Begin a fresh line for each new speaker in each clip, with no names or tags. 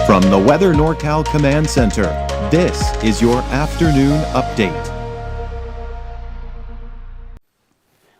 From the Weather NorCal Command Center, this is your afternoon update.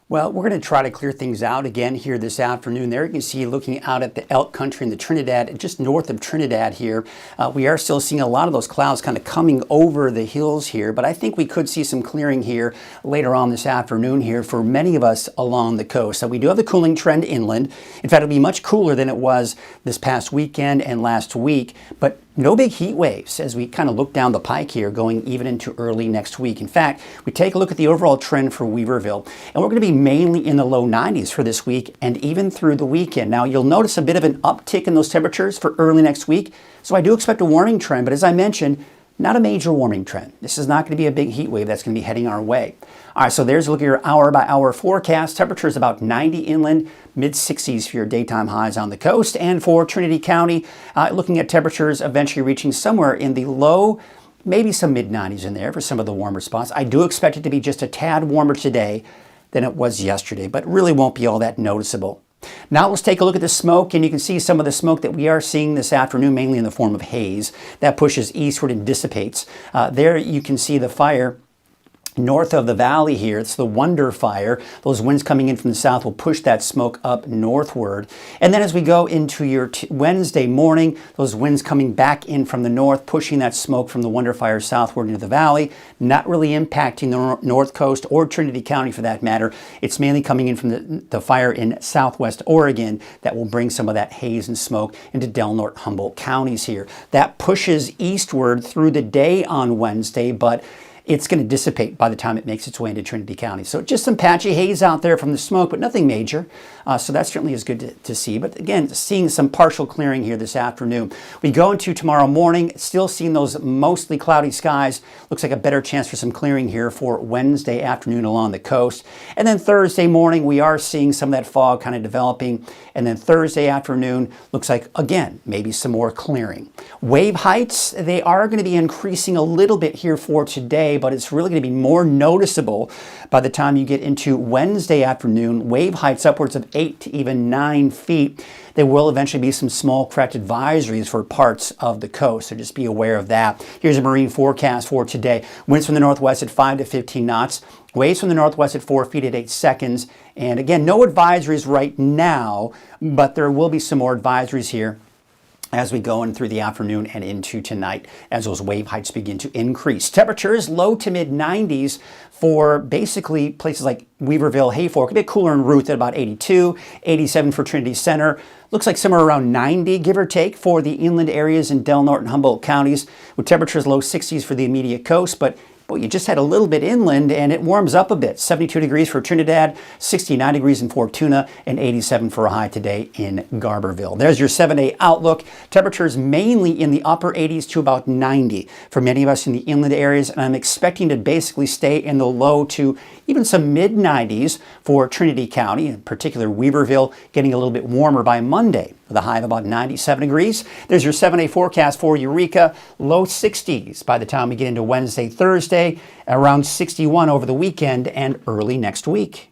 Well, we're going to try to clear things out again here this afternoon. There you can see, looking out at the elk country in the Trinidad, just north of Trinidad here, we are still seeing a lot of those clouds kind of coming over the hills here, but I think we could see some clearing here later on this afternoon here for many of us along the coast. So we do have the cooling trend inland. In fact, it'll be much cooler than it was this past weekend and last week, but no big heat waves as we kind of look down the pike here going even into early next week. In fact, we take a look at the overall trend for Weaverville, and we're going to be mainly in the low 90s for this week and even through the weekend. Now, you'll notice a bit of an uptick in those temperatures for early next week, so I do expect a warming trend, but as I mentioned, not a major warming trend. This is not going to be a big heat wave that's going to be heading our way. All right, so there's a look at your hour-by-hour forecast. Temperatures about 90 inland, mid-60s for your daytime highs on the coast. And for Trinity County, looking at temperatures eventually reaching somewhere in the low, maybe some mid-90s in there for some of the warmer spots. I do expect it to be just a tad warmer today than it was yesterday, but really won't be all that noticeable. Now let's take a look at the smoke, and you can see some of the smoke that we are seeing this afternoon, mainly in the form of haze, that pushes eastward and dissipates. There you can see the fire north of the valley here. It's the Wonder Fire. Those winds coming in from the south will push that smoke up northward. And then as we go into your Wednesday morning, those winds coming back in from the north, pushing that smoke from the Wonder Fire southward into the valley, not really impacting the north coast or Trinity County for that matter. It's mainly coming in from the fire in southwest Oregon that will bring some of that haze and smoke into Del Norte, Humboldt counties here. That pushes eastward through the day on Wednesday, but it's going to dissipate by the time it makes its way into Trinity County. So just some patchy haze out there from the smoke, but nothing major. So that certainly is good to see. But again, seeing some partial clearing here this afternoon. We go into tomorrow morning, still seeing those mostly cloudy skies. Looks like a better chance for some clearing here for Wednesday afternoon along the coast. And then Thursday morning, we are seeing some of that fog kind of developing. And then Thursday afternoon, looks like, again, maybe some more clearing. Wave heights, they are going to be increasing a little bit here for today, but it's really going to be more noticeable by the time you get into Wednesday afternoon. Wave heights upwards of 8 to even 9 feet. There will eventually be some small craft advisories for parts of the coast, so just be aware of that. Here's a marine forecast for today. Winds from the northwest at 5 to 15 knots. Waves from the northwest at 4 feet at 8 seconds. And again, no advisories right now, but there will be some more advisories here as we go in through the afternoon and into tonight as those wave heights begin to increase. Temperatures low to mid 90s for basically places like Weaverville, Hayfork, a bit cooler in Ruth at about 82, 87 for Trinity Center. Looks like somewhere around 90, give or take, for the inland areas in Del Norte and Humboldt counties, with temperatures low 60s for the immediate coast. But boy, you just had a little bit inland and it warms up a bit. 72 degrees for Trinidad, 69 degrees in Fortuna, and 87 for a high today in Garberville. There's your 7-day outlook. Temperatures mainly in the upper 80s to about 90 for many of us in the inland areas, and I'm expecting to basically stay in the low to even some mid 90s for Trinity County, in particular Weaverville, getting a little bit warmer by Monday with a high of about 97 degrees. There's your 7-day forecast for Eureka, low 60s by the time we get into Wednesday, Thursday, around 61 over the weekend and early next week.